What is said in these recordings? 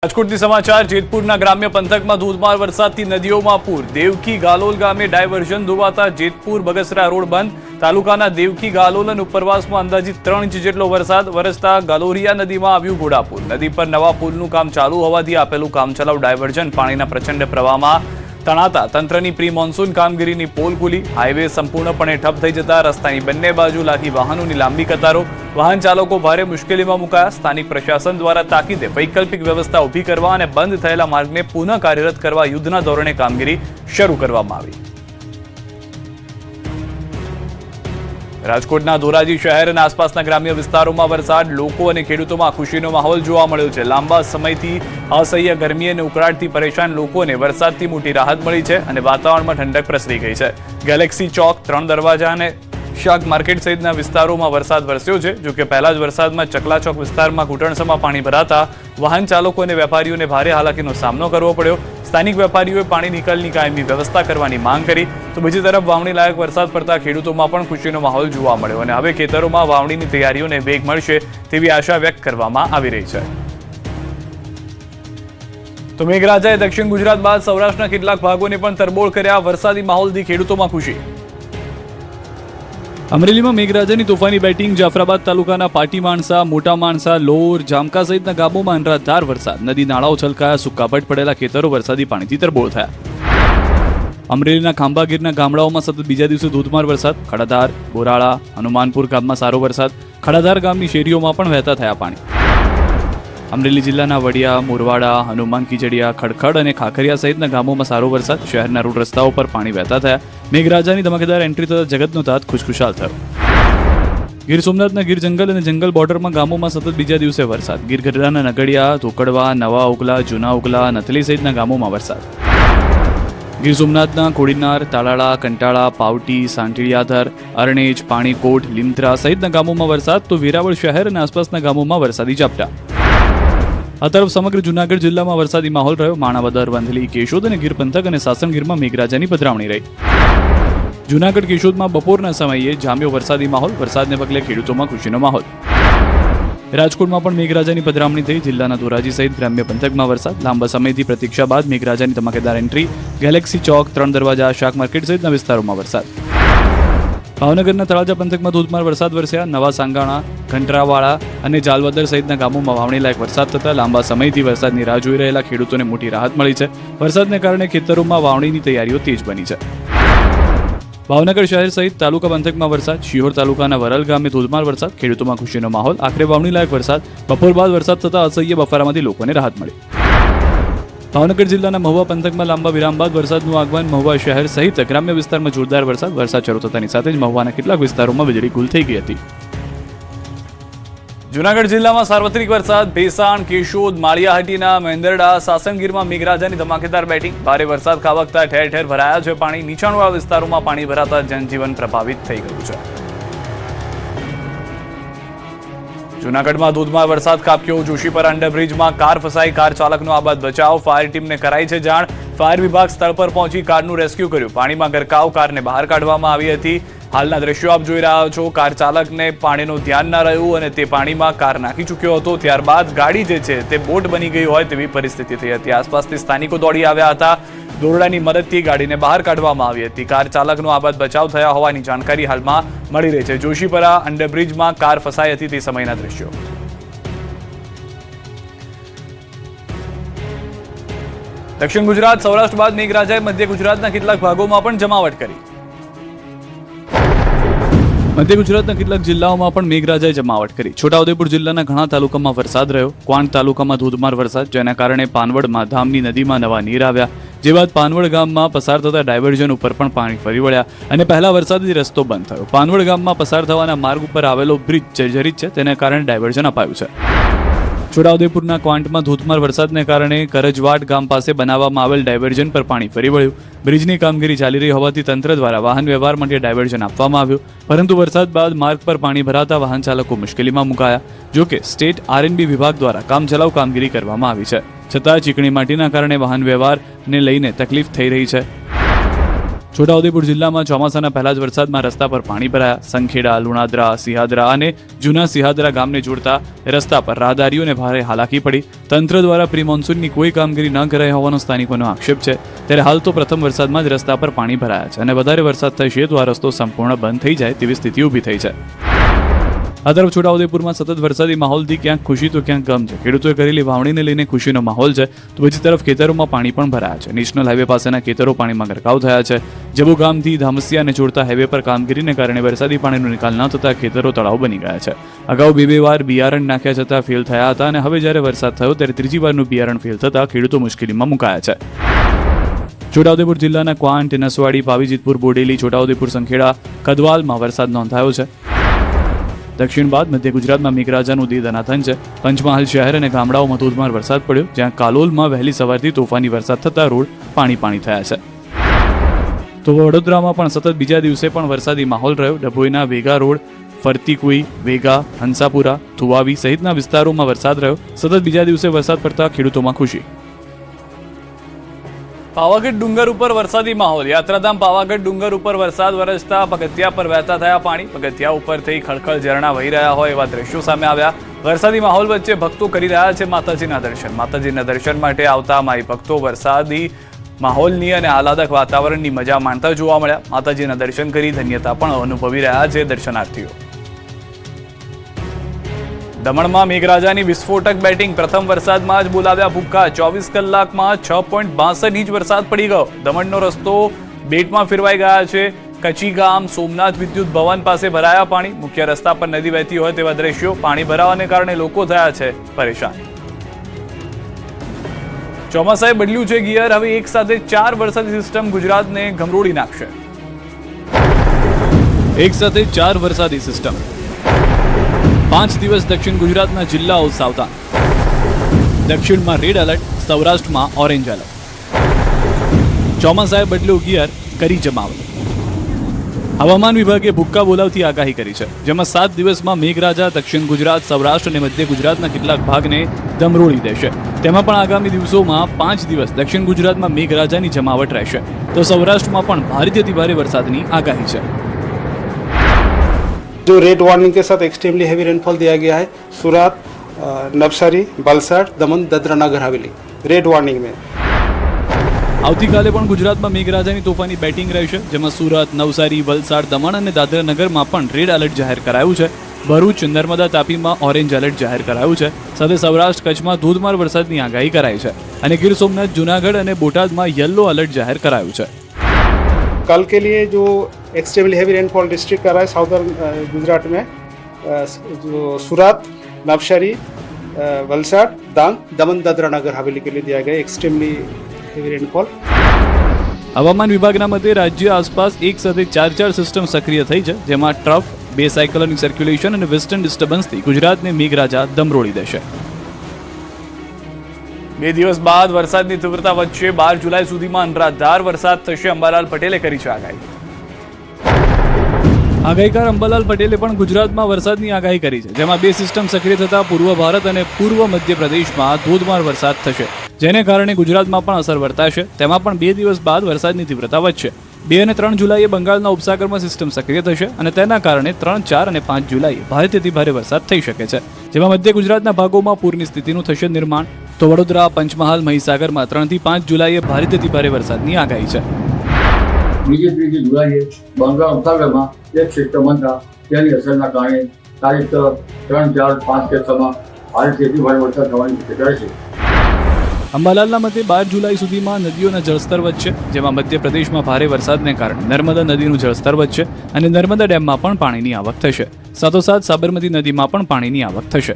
રાજકોટથી સમાચાર જેતપુરના ગ્રામ્ય પંથકમાં ધોધમાર વરસાદથી નદીઓમાં પૂર. દેવકી ગાલોલ ગામે ડાયવર્ઝન ધોવાતા જેતપુર બગસરા રોડ બંધ. તાલુકાના દેવકી ગાલોલ અને ઉપરવાસમાં અંદાજિત 3 ઇંચ જેટલો વરસાદ વરસતા ગાલોરિયા નદીમાં આવ્યું ઘોડાપૂર. નદી પર નવા પુલનું કામ ચાલુ હોવાથી આપેલું કામચલાઉ ડાયવર્ઝન પાણીના પ્રચંડ પ્રવાહમાં તણાતા તંત્રની પ્રી મોન્સૂન કામગીરીની પોલ ખુલી. હાઈવે સંપૂર્ણપણે ઠપ થઈ જતા રસ્તાની બંને બાજુ લાગી વાહનોની લાંબી કતારો. વાહન ચાલકો ભારે મુશ્કેલીમાં મુકાયા. સ્થાનિક પ્રશાસન દ્વારા તાકીદે વૈકલ્પિક વ્યવસ્થા ઊભી કરવા અને બંધ થયેલા માર્ગને પુનઃ કાર્યરત કરવા યુદ્ધના ધોરણે કામગીરી શરૂ કરવામાં આવી. રાજકોટના ધોરાજી શહેર અને આસપાસના ગ્રામ્ય વિસ્તારોમાં વરસાદ. લોકો અને ખેડૂતોમાં ખુશીનો માહોલ જોવા મળ્યો છે. લાંબા સમયથી અસહ્ય ગરમી અને ઉકળાટથી પરેશાન લોકોને વરસાદથી મોટી રાહત મળી છે અને વાતાવરણમાં ઠંડક પ્રસરી ગઈ છે. ગેલેક્સી ચોક, 3 દરવાજા અને શાક માર્કેટ સહિતના વિસ્તારોમાં વરસાદ વરસ્યો છે. જોકે પહેલા જ વરસાદમાં ચકલા ચોક વિસ્તારમાં ઘૂંટણસમાં પાણી ભરાતા વાહન ચાલકો અને વેપારીઓને ભારે હાલાકીનો સામનો કરવો પડ્યો. સ્થાનિક વેપારીઓએ પાણી નિકાલની કાયમી વ્યવસ્થા કરવાની માંગ કરી તો બીજી તરફ વાવણી લાયક વરસાદ પડતા ખેડૂતોમાં પણ ખુશીનો માહોલ જોવા મળ્યો અને હવે ખેતરોમાં વાવણીની તૈયારીઓને વેગ મળશે તેવી આશા વ્યક્ત કરવામાં આવી રહી છે. તો મેઘરાજાએ દક્ષિણ ગુજરાત બાદ સૌરાષ્ટ્રના કેટલાક ભાગોને પણ તરબોળ કર્યા. વરસાદી માહોલથી ખેડૂતોમાં ખુશી. અમરેલીમાં મેઘરાજાની તોફાની બેટિંગ. જાફરાબાદ તાલુકાના પાટી માણસા, મોટા માણસા, લોર, જામકા સહિતના ગામોમાં અનરાધાર વરસાદ. નદી નાળાઓ છલકાયા. સુકાભટ પડેલા ખેતરો વરસાદી પાણીથી તરબોળ થયા. અમરેલીના ખાંભાગીરના ગામડાઓમાં સતત બીજા દિવસે ધોધમાર વરસાદ. ખડાધાર, બોરાળા, હનુમાનપુર ગામમાં સારો વરસાદ. ખડાધાર ગામની શેરીઓમાં પણ વહેતા થયા પાણી. અમરેલી જિલ્લાના વડિયા, મોરવાડા, હનુમાન કીચડિયા, ખડખડ અને ખાખરિયા સહિતના ગામોમાં સારો વરસાદ. શહેરના રોડ રસ્તાઓ પર પાણી વહેતા થયા. મેઘરાજાની ધમાકેદાર એન્ટ્રી થતા જગતનો તાત ખુશખુશાલ થયો. ગીર સોમનાથના ગીર જંગલ અને જંગલ બોર્ડરમાં ગામોમાં સતત બીજા દિવસે વરસાદ. ગીર ગઢડાના નગડિયા, ધોકડવા, નવા ઉગલા, જૂના ઉગલા, નથલી સહિતના ગામોમાં વરસાદ. ગીર સોમનાથના કોડીનાર, તાલાળા, કંટાળા, પાવટી, સાંટીડિયાધર, અરણેજ, પાણીકોટ, લીમત્રા સહિતના ગામોમાં વરસાદ. તો વેરાવળ શહેર અને આસપાસના ગામોમાં વરસાદી ઝાપટા. આ તરફ સમગ્ર જૂનાગઢ જિલ્લામાં વરસાદી માહોલ રહ્યો. માણાવદર, વંથલી, કેશોદ અને ગીર પંથક અને સાસણગીરમાં મેઘરાજાની પધરામણી રહી. જૂનાગઢ કેશોદમાં બપોરના સમયે જામ્યો વરસાદી માહોલ. વરસાદને પગલે ખેડૂતોમાં ખુશીનો માહોલ. રાજકોટમાં પણ મેઘરાજાની પધરામણી થઈ. જિલ્લાના ધોરાજી સહિત ગ્રામ્ય પંથકમાં વરસાદ. લાંબા સમયથી પ્રતીક્ષા બાદ મેઘરાજાની ધમાકેદાર એન્ટ્રી. ગેલેક્સી ચોક, 3 દરવાજા, શાક માર્કેટ સહિતના વિસ્તારોમાં વરસાદ. ભાવનગરના તળાજા પંથકમાં ધોધમાર વરસાદ વરસ્યા. નવા સાંગાણા, ઘંટરાવાળા અને જાલવદર સહિતના ગામોમાં વાવણી લાયક વરસાદ થતા લાંબા સમયથી વરસાદની રાહ જોઈ રહેલા ખેડૂતોને મોટી રાહત મળી છે. વરસાદને કારણે ખેતરોમાં વાવણીની તૈયારીઓ તેજ બની છે. ભાવનગર શહેર સહિત તાલુકા પંથકમાં વરસાદ. શિહોર તાલુકાના વરલ ગામે ધોધમાર વરસાદ. ખેડૂતોમાં ખુશીનો માહોલ. આખરે વાવણી લાયક વરસાદ. બપોર બાદ વરસાદ થતા અસહ્ય બફારામાંથી લોકોને રાહત મળી. ભાવનગર જિલ્લાના મહુવા પંથકમાં લાંબા વિરામ બાદ વરસાદનું આગમન. મહુવા શહેર સહિત ગ્રામ્ય વિસ્તારમાં જોરદાર વરસાદ. વરસાદ શરૂ થતાની સાથે જ મહુવાના કેટલાક વિસ્તારોમાં વીજળી ગુલ થઈ ગઈ હતી. જૂનાગઢ જિલ્લામાં સાર્વત્રિક વરસાદ. ભેસાણ, કેશોદ, માળિયાહાટીના મેંદરડા, સાસણગીરમાં મેઘરાજાની ધમાકેદાર બેટિંગ. ભારે વરસાદ ખાબકતા ઠેર ઠેર ભરાયા છે પાણી. નીચાણવાળા વિસ્તારોમાં પાણી ભરાતા જનજીવન પ્રભાવિત થઈ ગયું છે. જૂનાગઢમાં ધોધમાર વરસાદ ખાબક્યો. જોશીપરા અંડરબ્રિજમાં કાર ફસાઈ. કાર ચાલકનો આબાદ બચાવ. ફાયર ટીમને કરાઈ છે જાણ. ફાયર વિભાગ સ્થળ પર પહોંચી કારનું રેસ્ક્યુ કર્યું. પાણીમાં ગરકાવ. કારને બહાર કાઢવામાં આવી હતી. હાલના દ્રશ્યો આપ જોઈ રહ્યા છો. કાર ચાલકને પાણીનું ધ્યાન ના રહ્યું અને તે પાણીમાં કાર નાખી ચૂક્યો હતો. ત્યારબાદ ગાડી જે છે તે બોટ બની ગઈ હોય તેવી પરિસ્થિતિ થઈ હતી. આસપાસથી સ્થાનિકો દોડી આવ્યા હતા. દોરડાની મદદથી ગાડીને બહાર કાઢવામાં આવી હતી. કાર ચાલકનો આબાદ બચાવ થયા હોવાની જાણકારી હાલમાં મળી રહી છે. જોશીપરા અંડરબ્રિજમાં કાર ફસાઈ હતી તે સમયના દ્રશ્યો. દક્ષિણ ગુજરાત, સૌરાષ્ટ્ર બાદ મેઘરાજાએ મધ્ય ગુજરાતના કેટલાક ભાગોમાં પણ જમાવટ કરી. મધ્ય ગુજરાતના કેટલાક જિલ્લાઓમાં પણ મેઘરાજાએ જમાવટ કરી. છોટાઉદેપુર જિલ્લાના ઘણા તાલુકામાં વરસાદ રહ્યો. ક્વાંટ તાલુકામાં ધોધમાર વરસાદ, જેના કારણે પાનવડમાં ધામની નદીમાં નવા નીર આવ્યા. જે બાદ પાનવડ ગામમાં પસાર થતા ડાયવર્ઝન ઉપર પણ પાણી ફરી વળ્યા અને પહેલા વરસાદથી રસ્તો બંધ થયો. પાનવડ ગામમાં પસાર થવાના માર્ગ ઉપર આવેલો બ્રિજ જર્જરિત છે, તેના કારણે ડાયવર્ઝન અપાયું છે. છોટાઉદેપુરના ક્વાંટમાં ધોધમાર વરસાદને કારણે કરજવાડ ગામ પાસે બનાવવામાં આવેલ ડાયવર્ઝન પર પાણી ફરી વળ્યું. બ્રિજની કામગીરી ચાલી રહી હોવાથી તંત્ર દ્વારા વાહન વ્યવહાર માટે ડાયવર્ઝન આપવામાં આવ્યું, પરંતુ વરસાદ બાદ માર્ગ પર પાણી ભરાતા વાહન ચાલકો મુશ્કેલીમાં મુકાયા. જોકે સ્ટેટ આરએનબી વિભાગ દ્વારા કામચલાઉ કામગીરી કરવામાં આવી છે, છતાં ચીકણી માટીના કારણે વાહન વ્યવહારને લઈને તકલીફ થઈ રહી છે. છોટાઉદેપુર જિલ્લામાં ચોમાસાના પહેલા જ વરસાદમાં રસ્તા પર પાણી ભરાયા. સંખેડા, લુણાદરા, સિહાદરા અને જૂના સિહાદરા ગામને જોડતા રસ્તા પર રાહદારીઓને ભારે હાલાકી પડી. તંત્ર દ્વારા પ્રી મોન્સૂનની કોઈ કામગીરી ન કરાઈ હોવાનો સ્થાનિકોનો આક્ષેપ છે. ત્યારે હાલ તો પ્રથમ વરસાદમાં જ રસ્તા પર પાણી ભરાયા છે અને વધારે વરસાદ થશે તો આ રસ્તો સંપૂર્ણ બંધ થઈ જાય તેવી સ્થિતિ ઊભી થઈ છે. આ તરફ છોટાઉદેપુરમાં સતત વરસાદી માહોલથી ક્યાંક ખુશી તો ક્યાંક ગમ છે. ખેડૂતોએ કરેલી વાવણીને લઈને ખુશીનો માહોલ છે, તો બીજી તરફ ખેતરોમાં પાણી પણ ભરાયા છે. નેશનલ હાઈવે પાસેના ખેતરો પાણીમાં ગરકાવ થયા છે. જબુ ગામથી ધામસિયાને જોડતા હાઈવે પર કામગીરીને કારણે વરસાદી પાણીનો નિકાલ ન થતા ખેતરો તળાવ બની ગયા છે. અગાઉ બે વાર બિયારણ નાખ્યા છતાં ફેલ થયા હતા અને હવે જ્યારે વરસાદ થયો ત્યારે ત્રીજી વારનું બિયારણ ફેલ થતા ખેડૂતો મુશ્કેલીમાં મુકાયા છે. છોટાઉદેપુર જિલ્લાના ક્વાંટ, નસવાડી, પાવીજીતપુર, બોડેલી, છોટાઉદેપુર, સંખેડા, કદવાલમાં વરસાદ નોંધાયો છે. દક્ષિણ બાદ મધ્ય ગુજરાતમાં મેઘરાજાનું દી દનાથન છે. પંચમહાલ શહેર અને ગામડાઓમાં ધોધમાર વરસાદ પડ્યો, જ્યાં કાલોલમાં વહેલી સવારથી તોફાની વરસાદ થતા રોડ પાણી થયા છે. તો વડોદરામાં પણ સતત બીજા દિવસે પણ વરસાદી માહોલ રહ્યો. ડભોઈના વેગા રોડ, ફરતીકુઈ, વેગા, હંસાપુરા, થુવાવી સહિતના વિસ્તારોમાં વરસાદ રહ્યો. સતત બીજા દિવસે વરસાદ પડતા ખેડૂતોમાં ખુશી. પાવાગઢ ડુંગર ઉપર વરસાદી માહોલ. યાત્રાધામ પાવાગઢ ડુંગર ઉપર વરસાદ વરસતા પગથિયા પર વહેતા થયા પાણી. પગથિયા ઉપરથી ખળખળ ઝરણા વહી રહ્યા હોય એવા દ્રશ્યો સામે આવ્યા. વરસાદી માહોલ વચ્ચે ભક્તો કરી રહ્યા છે માતાજીના દર્શન. માતાજીના દર્શન માટે આવતા માઈ ભક્તો વરસાદી માહોલની અને આહલાદક વાતાવરણની મજા માણતા જોવા મળ્યા. માતાજીના દર્શન કરી ધન્યતા પણ અનુભવી રહ્યા છે દર્શનાર્થીઓ. દમણમાં મેઘરાજાની વિસ્ફોટક બેટિંગ. પ્રથમ વરસાદમાં જ બોલાવ્યા ભૂક્કા. 24 કલાકમાં 6.62 ઇંચ વરસાદ પડી ગયો. દમણનો રસ્તો બેટમાં ફેરવાઈ ગયા છે. કચી ગામ, સોમનાથ વિદ્યુત ભવન પાસે ભરાયા પાણી. મુખ્ય રસ્તા પર નદી વહેતી હોય તેવા દ્રશ્યો. પાણી ભરાવાને કારણે લોકો થયા છે પરેશાન. ચોમાસાએ બદલ્યું છે ગિયર. હવે એક સાથે 4 વરસાદી સિસ્ટમ ગુજરાતને ગમરોડી નાખશે. એક સાથે 4 વરસાદી સિસ્ટમ. 5 દિવસ દક્ષિણ ગુજરાતના જિલ્લાઓ સાવધાન. દક્ષિણમાં રેડ એલર્ટ, સૌરાષ્ટ્રમાં ઓરેન્જ એલર્ટ. ચોમાસાએ બદલ્યું ગિયર, કરી જમાવટ. હવામાન વિભાગે ભૂક્કા બોલાવતી આગાહી કરી છે, જેમાં 7 દિવસમાં મેઘરાજા દક્ષિણ ગુજરાત, સૌરાષ્ટ્ર અને મધ્ય ગુજરાતના કેટલાક ભાગને દમરોળી દેશે. તેમાં પણ આગામી દિવસોમાં 5 દિવસ દક્ષિણ ગુજરાતમાં મેઘરાજાની જમાવટ રહેશે, તો સૌરાષ્ટ્રમાં પણ ભારેથી અતિભારે વરસાદની આગાહી છે. जो रेड वार्निंग के साथ एक्सट्रीमली हैवी रेनफॉल दिया गया है सूरत, नवसारी, वलसाड, दमन, दादरा नगर हवेली रेड वार्निंग में. આવતીકાલે પણ ગુજરાતમાં મેઘરાજાની તોફાની બેટિંગ રહેશે, જેમાં સુરત, નવસારી, વલસાડ, દમણ અને દાદરા નગરમાં પણ રેડ એલર્ટ જાહેર કરાયું છે. ભરૂચ, નર્મદા, તાપીમાં ઓરેન્જ એલર્ટ જાહેર કરાયું છે. સાથે સૌરાષ્ટ્ર, કચ્છમાં ધોધમાર વરસાદની આગાહી કરાઈ છે અને ગીર સોમનાથ, જુનાગઢ અને બોટાદમાં યલો એલર્ટ જાહેર કરાયું છે. कल के लिए जो एक्सट्रीमली हैवी रेनफॉल डिस्ट्रिक्ट कर रहा है साउदर्न गुजरात में जो सूरत, नवसारी, वलसाड, डांग, दमन, दादरा नगर हवेली के लिए दिया गया एक्सट्रीमली हैवी रेनफॉल. હવામાન વિભાગના મતે રાજ્ય આસપાસ એક સાથે 4 સિસ્ટમ સક્રિય થઈ છે, જેમાં ટ્રફ, 2 સાયક્લોનિક સર્ક્યુલેશન અને વેસ્ટર્ન ડિસ્ટર્બન્સથી ગુજરાતને મેઘરાજા દમરોળી દેશે. 2 દિવસ બાદ વરસાદની તીવ્રતા વચ્ચે 12 જુલાઈ સુધીમાં અનરાધાર વરસાદ થશે. અંબાલાલ પટેલે કરી છે આગાહી. આગાહીકાર અંબાલાલ પટેલે પણ ગુજરાતમાં વરસાદની આગાહી કરી છે, જેમાં 2 સિસ્ટમ સક્રિય થતા પૂર્વ ભારત અને પૂર્વ મધ્ય પ્રદેશમાં ધોધમાર વરસાદ થશે, જેને કારણે ગુજરાતમાં પણ અસર વર્તાશે. તેમાં પણ 2 દિવસ બાદ વરસાદની તીવ્રતા વધશે. 2 અને 3 જુલાઈએ બંગાળના ઉપસાગરમાં સિસ્ટમ સક્રિય થશે અને તેના કારણે 3, 4 અને 5 જુલાઈએ ભારેથી અતિભારે વરસાદ થઈ શકે છે, જેમાં મધ્ય ગુજરાતના ભાગોમાં પૂરની સ્થિતિનું થશે નિર્માણ. તો વડોદરા, પંચમહાલ, મહીસાગરમાં 3 થી 5 જુલાઈએ ભારેથી અતિભારે વરસાદની આગાહી છે. બીજી 3 જુલાઈએ બંગાળ ઉપસાગરમાં એક સિસ્ટમ બનતા તેની અસરના કારણે તારીખ 3, 4, 5 કે 6માં ભારેથી અતિભારે વરસાદ થવાની શક્યતા છે. અંબાલાલના મતે 12 જુલાઈ સુધીમાં નદીઓના જળસ્તર વધશે, જેમાં મધ્યપ્રદેશમાં ભારે વરસાદને કારણે નર્મદા નદીનું જળસ્તર વધશે અને નર્મદા ડેમમાં પણ પાણીની આવક થશે. સાથોસાથ સાબરમતી નદીમાં પણ પાણીની આવક થશે.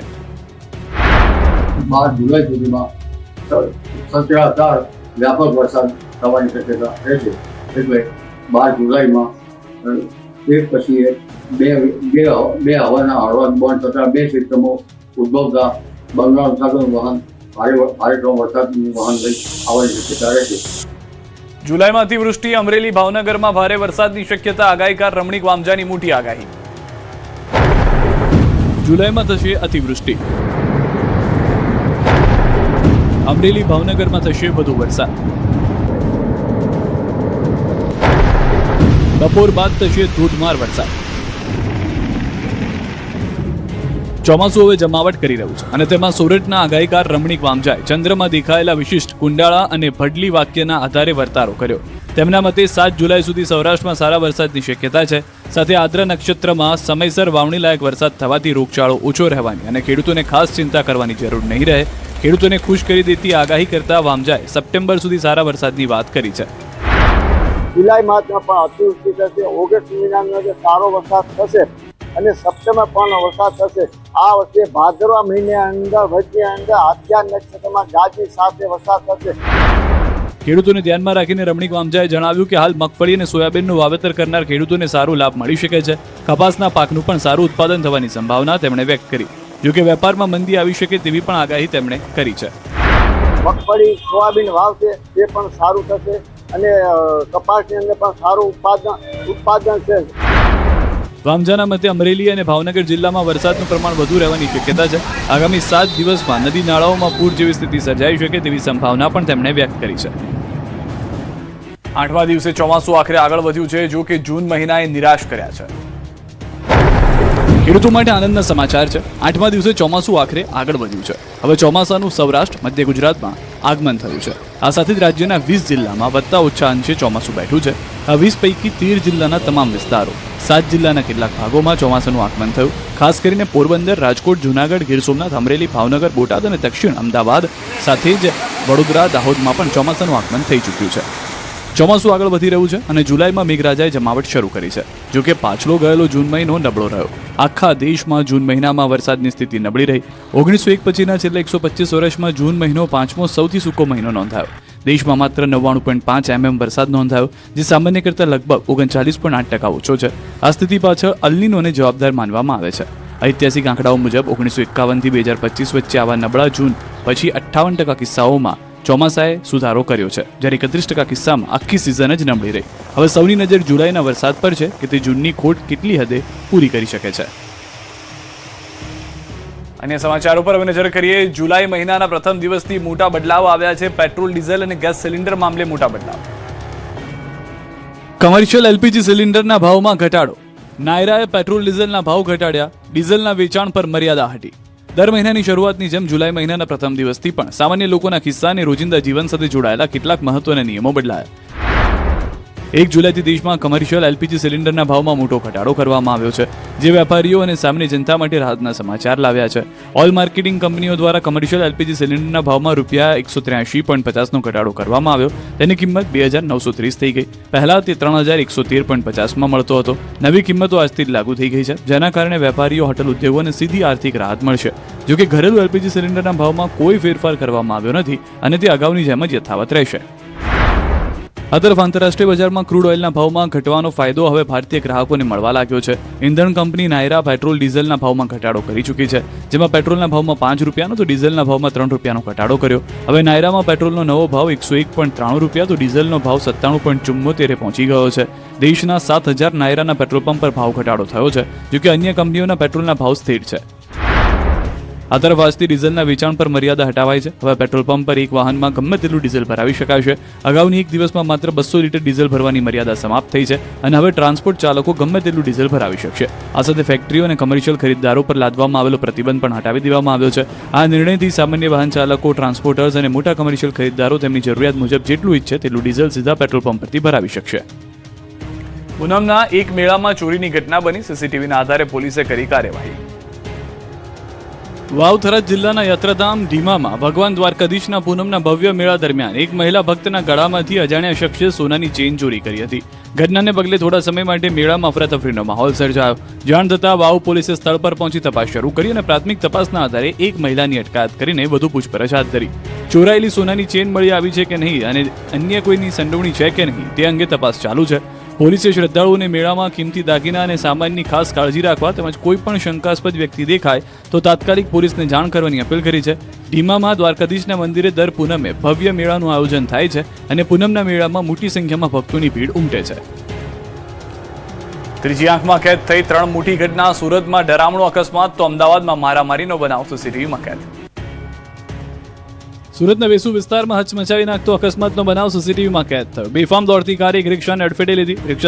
12 જુલાઈ સુધીમાં સત્યાધાર વ્યાપક વરસાદ થવાની શક્યતા રહેશે. એટલે 12 જુલાઈમાં એક પછી એક બે હવાના હળવા દબાણ તથા 2 સિસ્ટમો ઉદ્ભવતા બંગાળ ઉપસાગરનું વહન ભારે વરસાદનું વહન લઈ આવવાની શક્યતા રહેશે. જુલાઈમાં અતિવૃષ્ટિ. અમરેલી, ભાવનગરમાં ભારે વરસાદની શક્યતા. આગાહીકાર રમણીક વામજાની મોટી આગાહી. જુલાઈમાં થશે અતિવૃષ્ટિ. અમરેલી, ભાવનગરમાં થશે વધુ વરસાદ. બપોર બાદ થશે ધોધમાર વરસાદ. ચોમાસું હવે જમાવટ કરી રહ્યું છે અને તેમાં સુરતના આગાહીકાર રમણીક વામજાએ ચંદ્રમાં દેખાયેલા વિશિષ્ટ કુંડાળા અને ભડલી વાક્યના આધારે વર્તારો કર્યો. તેમના મતે 7 જુલાઈ સુધી સૌરાષ્ટ્રમાં સારા વરસાદની શક્યતા છે. સાથે આદ્રા નક્ષત્રમાં સમયસર વાવણી લાયક વરસાદ થવાથી રોગચાળો ઓછો રહેવાની અને ખેડૂતોને ખાસ ચિંતા કરવાની જરૂર નહીં રહે. ખેડૂતોને ખુશ કરી દેતી આગાહી કરતા વામજાએ સપ્ટેમ્બર સુધી સારા વરસાદની વાત કરી છે. જુલાઈ માસમાં પણ અતિવૃષ્ટિ થશે, ઓગસ્ટ મહિનાની અંદર સારો વરસાદ થશે અને સપ્ટેમ્બર પણ વરસાદ થશે. આ વર્ષે ભાદરવા મહિને અંદર વચ્ચે અંદર આદ્રા નક્ષત્રમાં ગાજની સાથે વરસાદ થશે. ખેડૂતોને ધ્યાનમાં રાખીને રમણીક વામજાએ જણાવ્યું કે હાલ મગફળી અને સોયાબીનનું વાવેતર કરનાર ખેડૂતોને સારો લાભ મળી શકે છે. કપાસના પાકનું પણ સારું ઉત્પાદન થવાની સંભાવના તેમણે વ્યક્ત કરી. જોકે વેપારમાં મંદી આવી શકે તેવી પણ આગાહી તેમણે કરી છે. મગફળી સોયાબીન વાવશે તે પણ સારું થશે અને કપાસની અંદર પણ સારું ઉત્પાદન છે. વામજાના મતે અમરેલી અને ભાવનગર જિલ્લામાં વરસાદનું પ્રમાણ વધુ રહેવાની શક્યતા છે. આગામી 7 દિવસમાં નદી નાળાઓમાં પૂર જેવી સ્થિતિ સર્જાઈ શકે તેવી સંભાવના પણ તેમણે વ્યક્ત કરી છે. 8મા દિવસે ચોમાસું આખરે આગળ વધ્યું છે. જો કે જૂન મહિનાએ નિરાશ કર્યા છે. ખેડૂતો માટે આનંદના સમાચાર છે. 8મા દિવસે ચોમાસું આખરે આગળ વધ્યું છે. હવે ચોમાસાનું સૌરાષ્ટ્ર મધ્ય ગુજરાતમાં આગમન થયું છે. આ સાથે જ રાજ્યના 20 જિલ્લામાં વત્તા ઓછા અંશે ચોમાસું બેઠું છે. આ 20 પૈકી 13 જિલ્લાના તમામ વિસ્તારો, 7 જિલ્લાના કેટલાક ભાગોમાં ચોમાસાનું આગમન થયું. ખાસ કરીને પોરબંદર, રાજકોટ, જૂનાગઢ, ગીર સોમનાથ, અમરેલી, ભાવનગર, બોટાદ અને દક્ષિણ અમદાવાદ સાથે જ વડોદરા, દાહોદમાં પણ ચોમાસાનું આગમન થઈ ચૂક્યું છે. ચોમાસું આગળ વધી રહ્યું છે અને જુલાઈમાં મેઘરાજાએ જમાવટ શરૂ કરી છે. જોકે પાછલો ગયેલો જૂન મહિનો નબળો રહ્યો. આખા દેશમાં જૂન મહિનામાં વરસાદની સ્થિતિ નબળી રહી. 1901 પછીના છેલ્લા 125 વર્ષમાં જૂન મહિનો 5મો સૌથી સૂકો મહિનો નોંધાયો. દેશમાં માત્ર 99.5 mm વરસાદ નોંધાયો, જે સામાન્ય કરતાં લગભગ 39.8% ઓછો છે. આ સ્થિતિ પાછળ અલ નીનોને જવાબદાર માનવામાં આવે છે. ઐતિહાસિક આંકડાઓ મુજબ 1951 થી 2025 વચ્ચે આવા નબળા જૂન પછી 58% કિસ્સાઓમાં ચોમાસાએ સુધારો કર્યો છે, જ્યારે 31% કિસ્સામાં આખી સિઝન જ નબળી રહી. હવે સૌની નજર જુલાઈના વરસાદ પર છે કે તે જૂનની ખોટ કેટલી હદે પૂરી કરી શકે છે. અન્ય સમાચારો પર હવે નજર કરીએ. જુલાઈ મહિનાના પ્રથમ દિવસથી મોટા બદલાવ આવ્યા છે. પેટ્રોલ, ડીઝલ અને ગેસ સિલિન્ડર મામલે મોટા બદલાવ. કમર્શિયલ એલપીજી સિલિન્ડરના ભાવમાં ઘટાડો. નાયરાએ પેટ્રોલ ડીઝલના ભાવ ઘટાડ્યા. ડીઝલના વેચાણ પર મર્યાદા હટી. દર મહિનાની શરૂઆતની જેમ જુલાઈ મહિનાના પ્રથમ દિવસથી પણ સામાન્ય લોકોના કિસ્સા અને રોજિંદા જીવન સાથે જોડાયેલા કેટલાક મહત્વના નિયમો બદલાયા. 1 જુલાઈથી દેશમાં કમર્શિયલ એલપીજી સિલિન્ડરના ભાવમાં મોટો ઘટાડો કરવામાં આવ્યો છે, જે વેપારીઓ અને સામાન્ય જનતા માટે રાહતના સમાચાર લાવ્યા છે. ઓઇલ માર્કેટિંગ કંપનીઓ દ્વારા કમર્શિયલ એલપીજી સિલિન્ડરના ભાવમાં ₹183.50નો ઘટાડો કરવામાં આવ્યો. તેની કિંમત 2,930 થઈ ગઈ. પહેલા તે 3,113.50માં મળતો હતો. નવી કિંમતો આજથી જ લાગુ થઈ ગઈ છે, જેના કારણે વેપારીઓ, હોટલ ઉદ્યોગોને સીધી આર્થિક રાહત મળશે. જોકે ઘરેલું એલપીજી સિલિન્ડરના ભાવમાં કોઈ ફેરફાર કરવામાં આવ્યો નથી અને તે અગાઉની જેમ જ યથાવત રહેશે. આ તરફ આંતરરાષ્ટ્રીય બજારમાં ક્રૂડ ઓઇલના ભાવમાં ઘટવાનો ફાયદો હવે ભારતીય ગ્રાહકોને મળવા લાગ્યો છે. ઇંધણ કંપની નાયરા પેટ્રોલ, ડીઝલના ભાવમાં ઘટાડો કરી ચૂકી છે, જેમાં પેટ્રોલના ભાવમાં ₹5 તો ડીઝલના ભાવમાં ₹3નો ઘટાડો કર્યો. હવે નાયરામાં પેટ્રોલનો નવો ભાવ ₹101.93 તો ડીઝલનો ભાવ ₹97.74 પહોંચી ગયો છે. દેશના 7,000 નાયરાના પેટ્રોલ પંપ પર ભાવ ઘટાડો થયો છે, જોકે અન્ય કંપનીઓના પેટ્રોલના ભાવ સ્થિર છે. આ તરફ આજથી ડીઝલના વેચાણ પર મર્યાદા હટાવાઈ છે. હવે પેટ્રોલ પંપ પર એક વાહનમાં ગમે તેટલું ડીઝલ ભરાવી શકાશે. અગાઉની એક દિવસમાં માત્ર 200 લીટર ડીઝલ ભરવાની મર્યાદા સમાપ્ત થઈ છે અને હવે ટ્રાન્સપોર્ટ ચાલકો ગમે તેટલું ડીઝલ ભરાવી શકશે. આ સાથે ફેક્ટરીઓ અને કમર્શિયલ ખરીદદારો પર લાદવામાં આવેલો પ્રતિબંધ પણ હટાવી દેવામાં આવ્યો છે. આ નિર્ણયથી સામાન્ય વાહન ચાલકો, ટ્રાન્સપોર્ટર્સ અને મોટા કમર્શિયલ ખરીદદારો તેમની જરૂરિયાત મુજબ જેટલું ઈચ્છે તેટલું ડીઝલ સીધા પેટ્રોલ પંપ પરથી ભરાવી શકશે. પૂનમના એક મેળામાં ચોરીની ઘટના બની. સીસીટીવીના આધારે પોલીસે કરી કાર્યવાહી. વાવ થરાદ જિલ્લાના યાત્રાધામ ઢીમામાં ભગવાન દ્વારકાધીશના પૂનમના ભવ્ય મેળા દરમિયાન એક મહિલા ભક્તના ગળામાંથી અજાણ્યા શખ્સે સોનાની ચેઇન ચોરી કરી હતી. ઘટનાને પગલે થોડા સમય માટે મેળામાં અફરાતફરીનો માહોલ સર્જાયો. જાણ થતાં વાવ પોલીસે સ્થળ પર પહોંચી તપાસ શરૂ કરી અને પ્રાથમિક તપાસના આધારે એક મહિલાની અટકાયત કરીને વધુ પૂછપરછ હાથ ધરી. ચોરાયેલી સોનાની ચેઇન મળી આવી છે કે નહીં અને અન્ય કોઈની સંડોવણી છે કે નહીં તે અંગે તપાસ ચાલુ છે. પોલીસે શ્રદ્ધાળુઓને મેળામાં કિંમતી દાગીના અને સામાનની ખાસ કાળજી રાખવા તેમજ કોઈ પણ શંકાસ્પદ વ્યક્તિ દેખાય તો તાત્કાલિક પોલીસને જાણ કરવાની અપીલ કરી છે. ઢીમામાં દ્વારકાધીશના મંદિરે દર પૂનમે ભવ્ય મેળાનું આયોજન થાય છે અને પૂનમના મેળામાં મોટી સંખ્યામાં ભક્તોની ભીડ ઉમટે છે. ત્રીજી આંખમાં કેદ થઈ 3 મોટી ઘટના. સુરતમાં ડરામણો અકસ્માત તો અમદાવાદમાં મારામારીનો બનાવ સીસીટીવીમાં કેદ. સુરતના વેસુ વિસ્તારમાં હચમચાવી નાખતો અકસ્માતનો બનાવ સીસીટીવીમાં કેદ થયો. બેફામ દોડતી કાર એક રિક્ષાને અડફેટે લીધી. રિક્ષા